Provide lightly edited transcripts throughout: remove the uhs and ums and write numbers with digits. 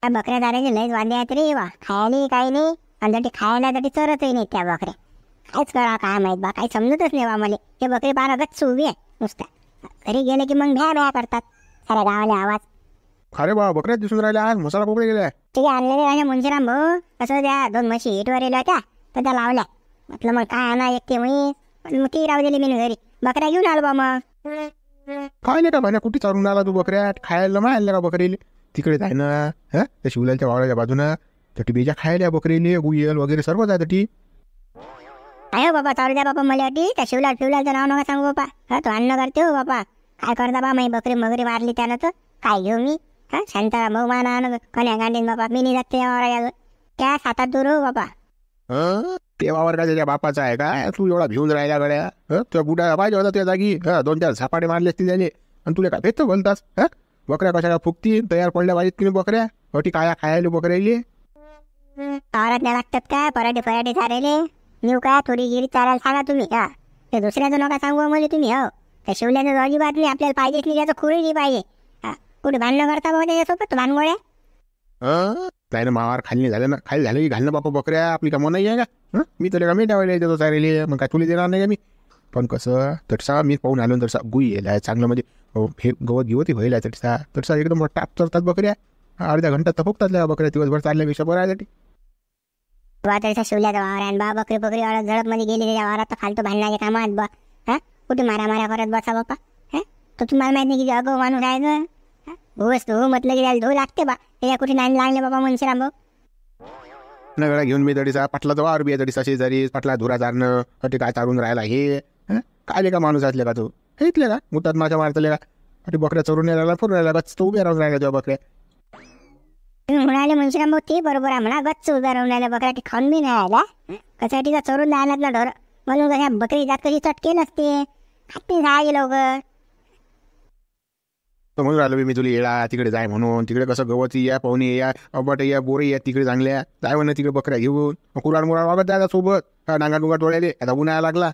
त्या बकऱ्या चारायचे लयच वांदे आहेत रे वा. खायला काही नाही आणि जटी खायला तटी चरतही नाही त्या बकऱ्या. कायच करा काय माहीत बा, काही समजतच नाही बा मला. हे बकरी बारा गच्च उभी आहे नुसत्या. घरी गेले की मग भ्या भ्या करतात साऱ्या गावाला आवाज. अरे बा बकऱ्याच दिसून राहिल्या आज, मसाला कोकडे गेलाय. ते आणलेले माझ्या मुंशीराम भाऊ कसं त्या 2 म्हशी हिटवर येल्या होत्या तर त्या लावल्या. म्हटलं मग काय आणा एकटे म्हैस, पण मग ती राहू दिली मी घरी. बकऱ्या घेऊन आलो बा मग. काय नाही का भाण्या, कुठे चारून आला तू बकऱ्या? खायला मायला का बकरीले? तिकडे जाय ना हा त्या शिवलालच्या वावराच्या बाजूनं तटी बेजा खायला बकरीले गुयल वगैरे सर्व जाय तटी. आहे बाबा चालू द्या बाबा मला वाटी. त्या शिवलालचं नाव नका सांगू बापा. हा तो अन्न करते हो बापा. काय करता बा, माझी बकरी मगरी मारली त्यानं तर काय घेऊ मी. हा शांताराम भाऊ माना कन्या गांडीन बापा. मी नाही जाते वावरा त्या सातात दूर हो बापा. ते वावर का त्याच्या बापाचा आहे का? तू एवढा भिवून राहिला गड्या. तुझ्या बुडा पाहिजे होता त्या जागी. 2-4 झपाटे मारले असतील त्याने. आणि तुला काय भेटतं बोलतास? बकऱ्या कशा फुकती तयार पडल्या पाहिजेत की बकऱ्या. अटी काय खायला बकऱ्याले वावरात नाही लागतात काय पराठे चारायले? नेऊ काय थोडी गिरी चारायला सांगा तुम्ही. हा ते दुसऱ्याचं नका सांगू म्हणजे तुम्ही. हो त्या शिवल्याचं अजिबात नाही आपल्याला पाहिजेच नाही. त्याचं खुरी नाही पाहिजे. हा कुठे भांडणं करता बाबा त्याच्यासोबत भानगोळ्या. त्यानं मावार खाल्ली झालं ना, खाली झालं की घालणं बापा बकऱ्या. आपली का मन नाही आहे का? मी तर का मी ठेवायला येतो चालेल. मग काय तुला देणार नाही का मी? पण कसं तटसा मी पाहून आलो तसा गुई येला चांगलं म्हणजे हे गवत गिवती व्हायला तटसा एकदम टाप चरतात बकऱ्या. अर्ध्या घंटा तपकतात बकऱ्या दिवसभर चालल्यापेक्षा बरं आहे. वाटरच्या शिवल्याचा वावर आहे बा. बकरी वावरात झडप मध्ये गेली त्याच्या वावरात तर फालतू भांडणाच्या कामात बा. हा कुठे मारा करत बसा बापा. तो तुम्हाला माहित नाही की अगो माणूस आहे ना. भूस धू म्हटलं की त्याला धू लागते बा. त्याच्या कुठे नाही लागले बाबा मुंशीराम भाऊ. नगळा घेऊन मी तडीसा पाटलाचा वावर बी तडीसा शेजारी पाटला धुरा चारणं अटे काय चारून राहिला हे. काय का माणूस असले का? तो हे इथले का मुतात माझ्या मारतले का? अटे बकऱ्या चरून राहिला फिरून राहिला गच्च तो उभ्या राहून राहिला तेव्हा बकऱ्या. तुम्ही म्हणाले मुंशीराम भाऊ ते बरोबर आहे म्हणा. गच्च उभ्या राहून राहिल्या बकऱ्या. ती खाऊन बी नाही आला कशासाठी का चरून राहिलात ना ढोर. म्हणून ह्या बकरी जात कशी चटके नसते खाते राहायचे लवकर. म्हणून राहिलो मी तुला येळा तिकडे जाय म्हणून. तिकडे कसं गवती या पाहुणे या अबट या बोरे या तिकडे चांगल्या जाय म्हणून तिकडे बकऱ्या घेऊन कुराड मुराड वागत जायला सोबत. डांगा डुंगा टोळ्याले आता उन्हाळा लागला.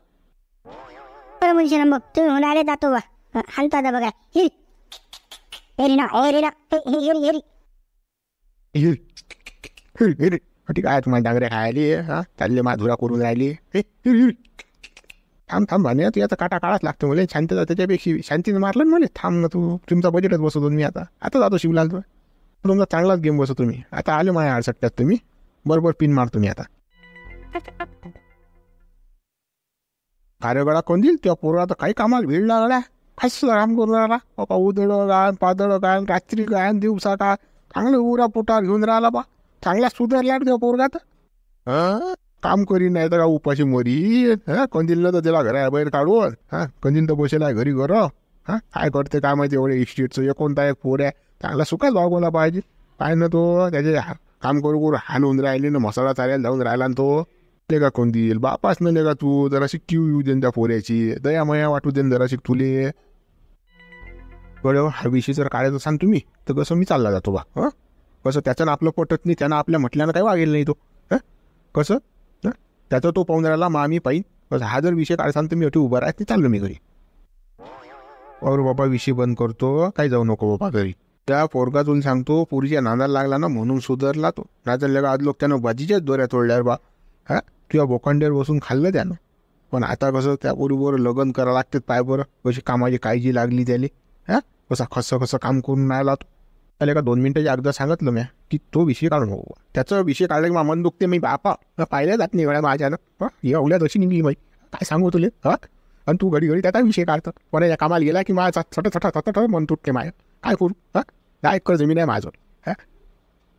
मुंशीराम भाऊ तुम्ही म्हणाले जातो बा. हालतो आता बघा. हेरी ना हेरी ना हेरी हेरी काय तुम्हाला डांगऱ्या खायले हा चालले धुरा करून राहिले. थांब म्हणे तू आता काटा काढाच लागतो मला. शांतता त्याच्यापेक्षा शांतीनं मारलं ना मला. थांब ना तू. तुमचा बजेटच बसवतो मी आता जातो शिवलाल. तुमचा चांगलाच गेम बसवतो मी आता. आले माझ्या आडसट्ट्यात तुम्ही बरोबर पिन मारतो मी आता. अरे गडा कोण देईल त्या पोरं आता काही कामाला भिडला गड्या. काय काम करून राहिला बाबा. उदळ गायन पादळ गायन रात्री गायन दिवसा का चांगलं उरा पोटावर घेऊन राहिला बा. चांगला सुधारला त्या पोरगात. काम करी नाही तर का उपाशी मरी. कंदील तर त्याला घराबाहेर काढून कंदील तर बसेला घरी घर. काय करते काय माहिती एवढे इस्टेटचं. कोणता एक पोर आहे चांगला सुखाच वागवला पाहिजे. काय ना तो त्याचे काम करू हालून राहिले ना मसाला चालायला जाऊन राहिला ना तो. ते का कंदील बापास नाही का तू. जराशी क्यू येऊ देन त्या पोऱ्याची. दया मया वाटू देन जराशी तुले. बरं हा विषय जर काढायचं सांग तुम्ही तर कसं मी चालला जातो बा. कसं त्याचं आपलं पटत नाही. त्यानं आपल्या म्हटल्यानं काही वागेल नाही तो. कसं त्याचा तो पाहून राहिला मा मी पाहिन. हा जर विषय काढ सांग तुम्ही अटी उभा राहते चाललो मी घरी. और बाबा विषय बंद करतो. काही जाऊ नको बाबा घरी. त्या पोरगातून सांगतो पुरीच्या नांदाला लागला ना म्हणून सुधारला तो. नाचल का आज लोक त्यानं बाजीच्याच दोऱ्या तोडल्यावर बा. तुझ्या बोकांड्यावर बसून खाल्लं त्यानं. पण आता कसं त्या पोरीबरोबर लग्न करावं लागतात. पाय बरं कशी कामाची काळजी लागली त्याला. कसं कसं काम करून राहिला तो. त्याला का 2 मिनिटाच्या अगोदर सांगितलं मी की तो विषय काढून हो. त्याचा विषय काढला की मन दुखते. मी बापा पाहिल्या जात नाही वेळा माझ्यानं. एवढ्या तशी निघली माही काय सांगू तुले. आणि तू घडी त्याचा विषय काढतं. पण या कामाला गेला की माझा छट मन तुटते माय. काय करू. हा एकर जमीन आहे माझं.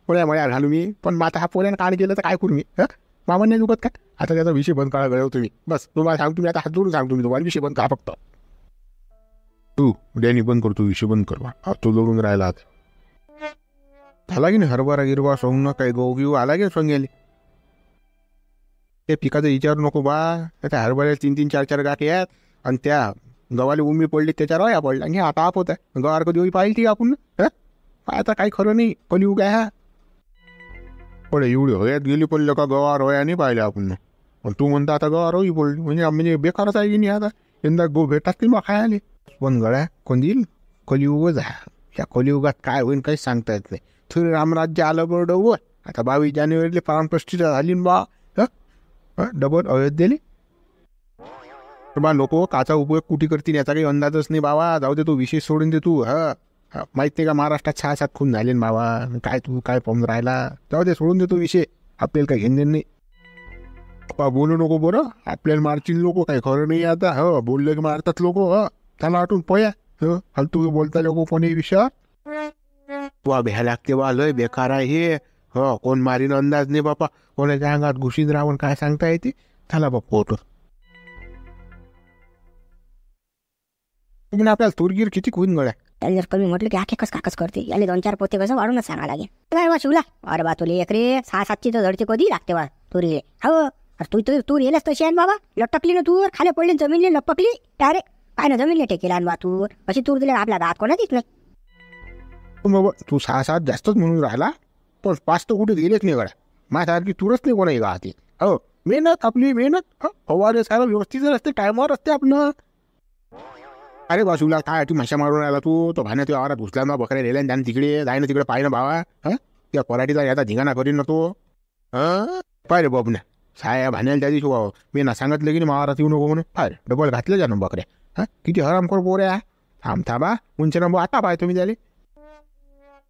पोळ्या मळ्या घालू मी. पण आता हा पोळ्यानं काढ गेलं तर काय करू मी. मामन नाही दुखत काय. आता त्याचा विषय बंद करा गळव तुम्ही. बस तुम्हाला सांगतो मी आता हात जोडून सांगतो मी तुम्हाला विषय बंद करा फक्त. तू उद्यानी बंद करतो विषय बंद कर. तो जोडून राहिला आता. झाला की नाही हरभरा गिरवा सोंगणं काही गहू घेऊ आला की सोंगेली. ते पिकाचं विचारू नको बा. त्या हरभऱ्याला 3-3 4-4 गाठी आहेत. आणि त्या गव्हाला उमी पडली त्याच्यावर वया पडला. आणि आता आप होत आहे गवार कधी होई पाहिली ती आपण. आता काही खरं नाही कलियुग आहे हा. पण एवढी हयात गेली पडलं का गवार होया नाही पाहिले आपण. पण तू म्हणता आता गवार होई पडली म्हणजे बेकारच आहे की नाही. आता यंदा गो भेटात की मग खायला. पण गळ्या कोण देईल कलियुगच आहे. या कलियुगात काय होईल काही सांगता येत नाही. थोडी रामराज्य आलं बरं डबल. आता 22 जानेवारीला प्राणप्रतिष्ठा झाली ना बा. डबल अयोध्येले तर बा लोक काचा उपयोग कुठे करतील याचा काही अंदाजच नाही बाबा. जाऊ दे तो विशेष सोडून दे तू. माहित नाही का महाराष्ट्रात 6-7 खून झाले ना बाबा. काय तू काय पाहून राहिला. जाऊ दे सोडून दे तो विषय. आपल्याला काही घेणं नाही. बोलू नको बरं. आपल्याला मारतील लोक. काही खरं नाही आता. बोलले की मारतात लोक. त्याला वाटून पया फालतू बोलता लोक कोणी विषयावर. वा भ्या लागते बा. लय बेकार आहे हे. कोण मारीन अंदाज नाही बापा. कोणाच्या अंगात घुशीत राहून काय सांगता येते. चला बापा फोटो तुम्ही आपल्याला तुरगीर किती होईन गड्या. त्याला जर कमी म्हटलं की आखे कस काकस करते. याले 2-4 पोते कसं वाढूनच सांगा लागेल. काय बा शिवला. अरे बा तुला एक रे 6-7ची तर धडची कधी लागते बा तुरीले. हो तू येलच तशी आहे बाबा. लटकली ना तूर. खाली पडली जमीनले लपकली डायरेक्ट. काय ना जमीनले टेकेला बा तूर. अशी तूर दिली आपला दात कोणाचीच नाही. बाबा तू 6-7 जास्तच म्हणून राहिला. पण 5 तर कुठे गेलेच नाही गड्या. माझ्यासारखी तुरच नाही कोणाही गावाती. मेहनत आपली मेहनत. फवारे सारं व्यवस्थित असते. टायमावर असते आपलं. अरे बाजूला काय ती माशा मारून राहिला तू. तो भाण्या तुझ्या आवारात घुसला ना. बकऱ्या रेल्या त्यानं तिकडे जाय ना तिकडे पाय ना भावा. त्या पराठीचा याचा धिंगाणा करीन ना तो. पाय रे बाबण्या. साया भाण्याला त्या दिवशी मी ना सांगितलं की नाही मावारात येऊ नको म्हणून. पाय डबल घातलं जा ना बकऱ्या. किती हरामखोर पोऱ्या. थांबा उंच नंबर आता पाय तुम्ही त्याले.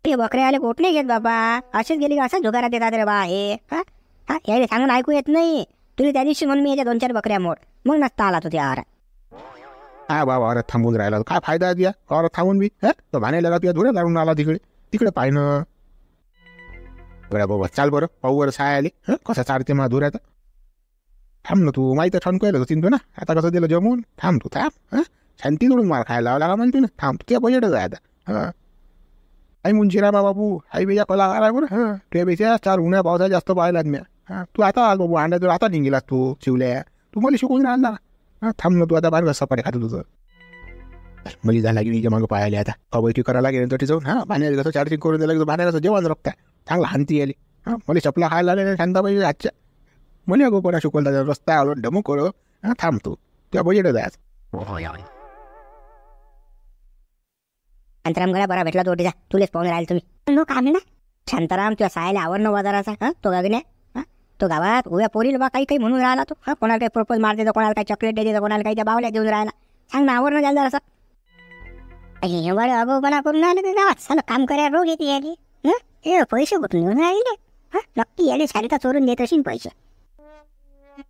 हे बकरे आले कोट नाही घेत बाबा. असेच गेली का असं झुगारात येतात रे बा हे. यायला सांगून ऐकू येत नाही. तुला त्या दिवशी म्हणून मी याच्या 2-4 बकऱ्या मोड. मग नसता आला तो त्या आहारात. बाबा वावरात थांबून राहिला. काय फायदा आहे तुझ्या वावरात थांबून बी. तो भाण्याला तुझ्या धुऱ्या जाऊन आला तिकडे पाय ना. बरं बाबा चाल बरं. पाहू बरं साय आली. कसं चालते मला धुऱ्याचं. थांब ना तू. माहीत ठणकायला होती तू ना. आता कसं दिलं जमून. थांब तू थांब. शांती सोडून मार खायला लावला म्हणते ना. थांब तू त्या बजेटच आहे आता. आई मुंशिरा बाबू आई बेजा कलाकार आहे बरं. तुझ्या बेच्या 4 उन्ह्या पावसाच्या जास्त पाहिलात मी. तू आता बाबू अंड्या तू आता निघेलास तू शिवल्या. तू मला शिकवून राहिला. थांब ना तू आता बाहेर कसा पाडे खातो तुझं. मली झाला की तिच्या मागं पाहिले आता. कबैठी करायला गेलं तरी जाऊन भाण्याला कसं चार्जिंग करून दिलं की भाण्याला कसं जेवण रखता. चांगला हानती आली. मला चपला खायला आले शांताबाई आजच्या. मला गो कोणा शिकवला रस्ता आलो डमो करो. थांब तू त्या बजेटच आहे. शांताराम गळा बरा भेटला तो जा. तुलेच पाहून राहील तुम्ही. नो काम ना. शांताराम तुला सायला आवडणं बाजाराचा. तो गगने तो गावात उभ्या पोरीला बा काही म्हणून राहिला तो. कोणाला काही प्रपोज मारते तर कोणाला काही चॉकलेट देते कोणाला काही त्या बावल्या देऊन राहिला. सांग ना आवडणं द्यायला जरासं. हे बरं अगोपणा करून राहिलं ते गावात. सालं काम करायला रोग येते याली. हे पैसे कुठून येऊन राहिले. नक्की याले शाळेचा चोरून देत असेल पैसे.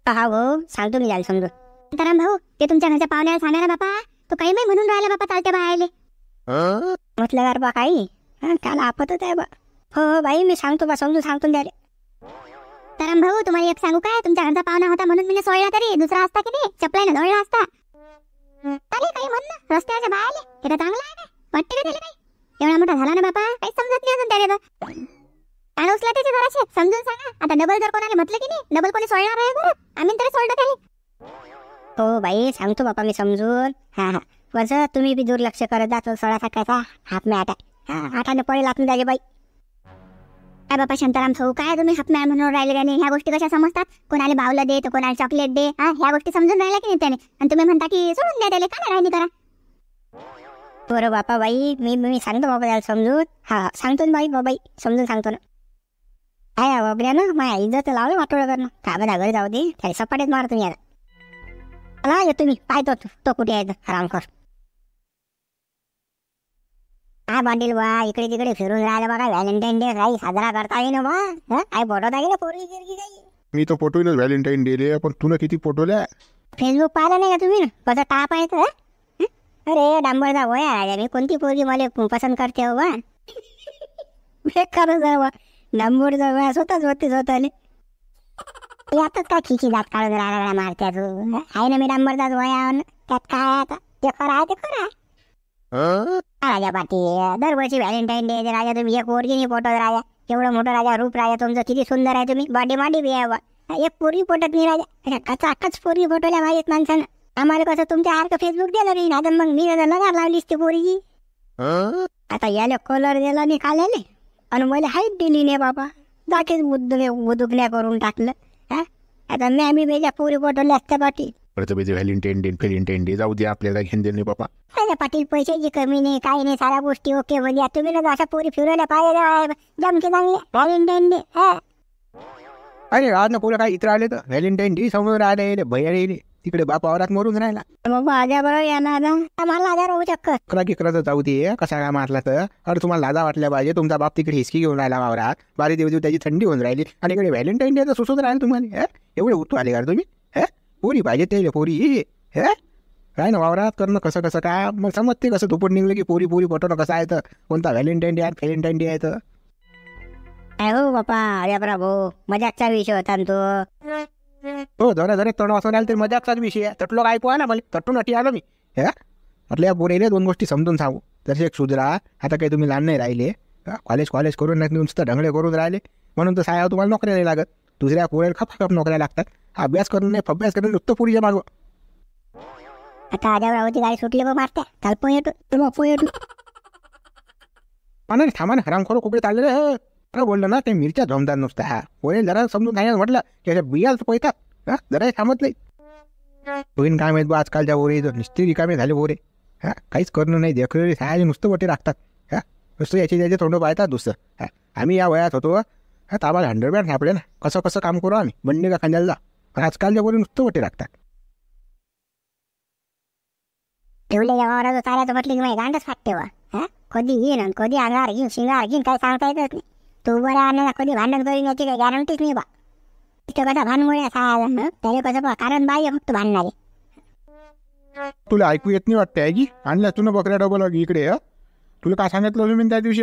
हा भाऊ सांगतो मी यायला समजून. शांताराम भाऊ ते तुमच्या घरच्या पाहुण्याला सांगा ना बापा. तो काही नाही म्हणून राहिला बापा चालते बाहेरले. म्हटलं गार बा काही. त्याला आपतच आहे बा. हो बाई मी सांगतो बा समजून सांगतो द्याले. शांताराम भाऊ तुम्हाला एक सांगू काय. तुमच्या घरचा पाहुणा होता म्हणून मी सोडला तरी दुसरा असता की नाही चपलाने दौडला असता. काही म्हण ना रस्त्याच्या बाहेरले. हे तर चांगलं आहे काय वाटते का त्याला काही. एवढा मोठा झाला ना बापा काही समजत नाही अजून त्याला. काय उचला त्याचे जराशे समजून सांगा. आता डबल जर कोणाला म्हटलं की नाही डबल कोणी सोडणार आहे बरं. आम्ही तरी सोडलं त्याला. हो बाई सांगतो बापा मी समजून. वरचं तुम्ही बी दुर्लक्ष करत जातो. सोळा सकाळचा हात मे आटा. आठाने पडेल आपण त्याचे बाई. काय बापा शांताराम भाऊ काय तुम्ही हात मॅ म्हणून राहिले का नाही. ह्या गोष्टी कशा समजतात. कोणाला भावलं दे तर कोणाला चॉकलेट दे. ह्या गोष्टी समजून राहिल्या की नाही त्याने. आणि तुम्ही म्हणता की सोडून द्या त्याला काय राहिली करा. बरं बापा बाई मी सांगतो बाबा त्याला समजून. सांगतो ना बाई बाबाई समजून सांगतो ना. काय बाबऱ्या ना माझ्या इज्जत लावलं वाटोळं करणं. काय बघा घरी जाऊ दे त्याला सपाटेत मार तुम्ही आता. मला येतो मी पाहतो तो कुठे आहे आरामखोर. काय बांधील बा इकडे तिकडे फिरून राहिलं बघा. व्हॅलेंटाईन डे काही साजरा करता येईन बा. काय फोटोता गेलं पोरी गिरगी काही. मी तर फोटोईनच व्हॅलेंटाईन डे रे. पण तुला किती फोटोल्या. फेसबुक पाहिलं नाही का तुम्ही. कसं टाप आहे तर. अरे डांबरदा वया राजा मी कोणती पोरगी मला पसंत करते हो बा. बेकार जावा डांबरदा वया स्वतःच होते स्वतःले. यातच काय खिची दात काढून राहिला मारत्या तू. आहे ना मी डांबरदाच वया. त्यात काय आता ते खरं आहे ते खरं आहे. राजा पाटील दरवर्षी व्हॅलेंटाईन डे राजा तुम्ही एक पोरगी फोटो राजा. एवढं मोठं राजा रूप राजा तुमचं किती सुंदर आहे. तुम्ही बॉडी बॉडी बी आहे बा. एक पोरगी फोटोत नाही राजा. कचाकच पोरगी फोटोल्या माहित माणसानं. आम्हाला कसं तुमच्या सारखं फेसबुक दिलं नाही. आता मग मी लगार लावलीस ती पोरगी. आता याला कलर दिला नाही खाल्याने. आणि मला हाईट दिली नाही बाबा. दाखीच बुद्धुकण्या करून टाकलं. आता मी आम्ही बेजा पुरी पोटवले असत्या पाटील. परत व्हॅलेंटाईन डे जाऊ दे, आपल्याला घेऊन दे बाबा. अरे पाटील पैशाची कमी नाही काही नाही, साऱ्या गोष्टी ओके म्हणजे तुम्ही ना अशा पोरी फिरवल्या पाहिजे जमके चांगले व्हॅलेंटाईन डे. अरे आज ना पुढे काय इतर आले तर व्हॅलेंटाईन डे समोर आले भैया येईल तिकडे बापा वावरात मरून राहिला. मग माझ्या बरोबर येणार ना, आम्हाला आजार होऊ चक्कर. करा की करत जाऊ दे, कसा काय मारला तर. अरे तुम्हाला लाजा वाटल्या पाहिजे, तुमचा बाप तिकडे हिसकी घेऊन राहिला वावरात, बारी देऊ त्याची थंडी होऊन राहिली आणि इकडे व्हॅलेंटाईन डे तर सुचत राहील तुम्हाला. एवढे उतू आले का तुम्ही? पोरी पाहिजे ते पोरी काय ना वावरात करणं कसं कसं काय मग समजते कसं धुपट निघलं की पोरी पोरी पटवणं कसं आहे तर. कोणता व्हॅलेंटाईन डे आहे व्हॅलेंटाईन डे आहे तर. हो बापा अरे भाऊ मजाकचा विषय होता ना तो. हो जरा तण वाचून आलं तरी मजाकचाच विषय आहे. तटलो काय पोहा ना मला तटून अटी आलो मी. म्हटलं या पोरीले 2 गोष्टी समजून सांगू. जसे एक सुधरा, आता काही तुम्ही लहान नाही राहिले, कॉलेज करून नाही नुसतं ढंगळे करून राहिले म्हणून तर साया तुम्हाला नोकऱ्या नाही लागत. दुसऱ्या पोऱ्याला खप नोकऱ्या लागतात. अभ्यास करून नाही अभ्यास करून नुसतं पुरीच्या मागं. आता आद्यावरावची गाडी सुटली बघ मारत्या काल पोहे येतो. नाही थांबा ना, हरामखोर कुकडे चाललेलं आहे. अरे बोललं ना ते मिरच्या जमतात नुसतं. पोरे जरा समजून नाही म्हटलं की अशा बियाच पोहतात. जरा थांबत नाही. बहीण काय माहीत बा आजकालच्या पोरे नुसते रिकामे झाले पोरे. काहीच करणं नाही देखरे सायाचे नुसतं वटे राखतात. नुसतं याचे तोंड पाहतात दुसरं. आम्ही या वयात होतो आता आम्हाला 100 बॅट सापडे ना, कसं काम करू आम्ही बंडे का खांद्याला जा. पण आजकालच्या पोरे नुसतं वटे राखतात. ठेवले वावराचं चालायचं म्हटलं की माझी गांडच फाटते वा. कधी येईन आणि कधी अंगार घेईन शिंगार घेईन काय सांगता येतच नाही. तू बऱ्या आणण्याला कधी भांडण करीन याची काही गॅरंटीच नाही बा. इथं कसा भानमुळे साया त्याला कसं बा कारण बाई फक्त भांडणारे. तुला ऐकू येत नाही वाटतं आहे की आणल्या तू ना बकऱ्या डबल इकडे. तुला काय सांगितलं मी त्या दिवशी?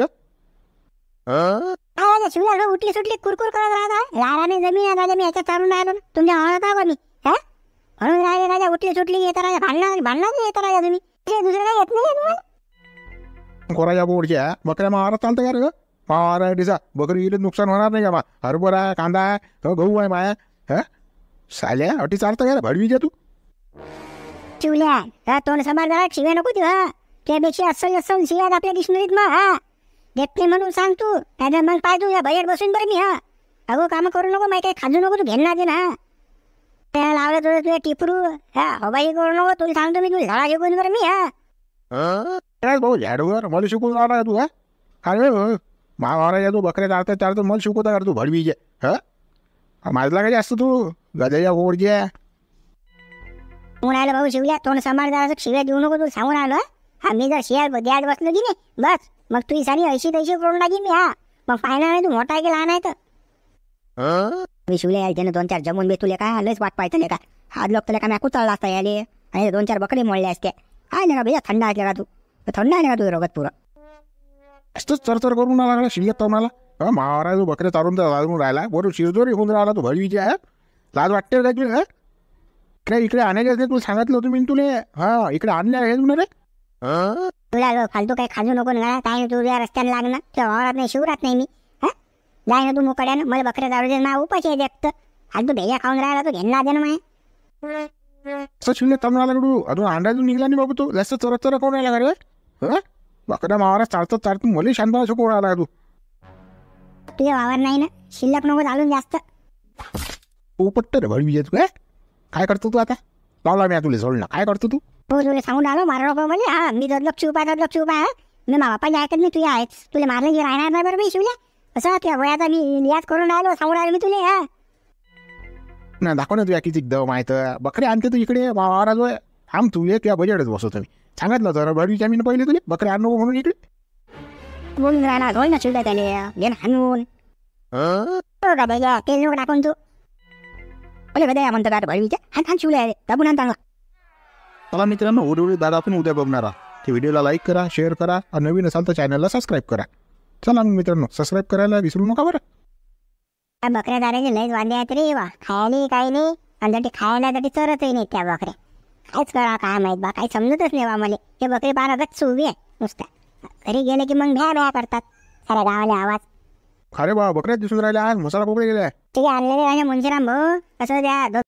शिवला उठली सुटली कुरकुर करत राहता. लाराने जमीन राजा मी याच्यात चालून राहिलो ना तुमच्या हवळत आहो मी. म्हणून राहिले राजा उठली सुटली येता राजा भांडणार येता राजा तुम्ही. दुसरं काय येत नाही तुम्हाला. कोराच्या बोर्डच्या बकऱ्या मारा चालतं का रे? मारा डिसा बकरी गेली नुकसान होणार नाही का मा? हरभरा कांदा गहू आहे माया. साल्या अटी चालतं का भडवीच्या तू? शिवल्या तोंड समार शिव्या नको तू. त्यापेक्षा अस्सल शिव्यात आपल्या डिक्शनरीत मग देत नाही म्हणून सांग तू. नाही मग पाय तू या भैयात बसून बरं मी. अगो कामं करू नको माहिती काही खाजू नको तू घेणार दे ना. त्याला लावलं तुझं तुझ्या टिपरू हवाई करू नको. तुला सांगतो मी तुला झाडा शिकवून बरं मी. काय भाऊ झाडवर मला शिकवून राहिला तू? काय मारा तू बकऱ्या चालतं मला शिकवता का तू भडवीच्या? माझला काय जास्त तू गजाच्या ओढच्या म्हणायला भाऊ शिवल्या तोंड समार जरा शिव्या देऊ नको तू सांगून आलो. मी जर शियाळ द्यायला बसलो की नाही बस मग तुझी सारी ऐशी तैशी करून टाकीन मी. मग फायनल नाही तू मोठा आहे की लहान आहे तर. मी शिवले यायचे ना 2-4 जमून बे तुले काय लयच वाट पाहिजे का. आज लोक तुला का मॅकू चालला असता याले आणि 2-4 बकरी मोडले असते. आहे ना का भैया थंड आहे का तू? थंड आहे ना का तुझं रगत पुरं? असतंच चरचर करून लागला शिल्लक तर मला. मारा तू बकऱ्या चालून तर लाजून राहिला बरोबर शिरजोरी होऊन राहिला तू भडवीची आहे. लाज वाटते का तुला? इकडे आणायचे तुला सांगितलं होतं मी तुले. इकडे आणले आहे तुला रे. तुला फालतू काही खाजू नको ना. काय नाही तुझ्या रस्त्याने लागणार तुझ्या वावरात नाही शिवरात नाही मी. जाय ना तू मोकड्यानं मला बकऱ्या चालू दे ना उपाशी आहे देखत. आज तू भेजा खाऊन राहिला तू घेणार दे ना माय. असं शिल्लक थांबून आला तू अजून अंड्यातून निघला नाही बाबा तू. जास्त चरत कोण राहिला का रे? बकऱ्या मावरा चालतं मला शांतपणा शिकवून राहिला तू. तुझ्या वावर नाही ना शिल्लक नको चालून जास्त. उपट्ट रे भडवीचे तू. काय करतो तू आता? लावला मी तुला सोडलं काय करतो तू? हो तुला सांगून आलो मारा नको म्हणजे. मी लक्ष उपाय मी मा बापाची ऐकत नाही तुझ्या आहेच. तुला मारलं की राहणार नाही बरं मी शिवल्या. असं त्या वयाचा मी लिहाज करून राहिलो सांगून राहिलो मी तुला. ना दाखव ना तुझ्या किती दम आहे तर. बकरी आणते तू इकडे वावरा जो थांब तू ये तुझ्या बजेटच बसवतो मी. सांगितलं तर भडवीच्या मी पहिले तुला बकरी आण नको म्हणून इकडे बोलून राहणार होय ना शिवल्या त्याने घे ना हाणून. का भैया तेल नको टाकून तू. बोले बद्या म्हणतो का भडवीच्या हान शिवल्या दाबून आण चांगला. चला मित्रांनो उडवडी दादा आपण उद्या बघणारा. ते व्हिडिओला लाईक करा शेअर करा आणि नवीन असाल तर चॅनलला सबस्क्राईब करा. चला मग मित्रांनो सबस्क्राईब करायला विसरू नका बरं. बकऱ्या दाराचे लयच वांदे आहेत रे वा. खायला काही नाही आणि ते खायला चरतही नाही त्या बकऱ्या. काहीच करा काय माहीत बा काही समजतच नाही बा मला. हे बकरी बारा गच्च उभी आहे नुसत्या. घरी गेले की मग भ्या करतात साऱ्या गावाला आवाज. खरे बा बकऱ्यात दिसून राहिल्या आज मसाला कोकडे गेलाय. ठीक आहे आणलेले राजा मुंशीराम भाऊ कसं द्या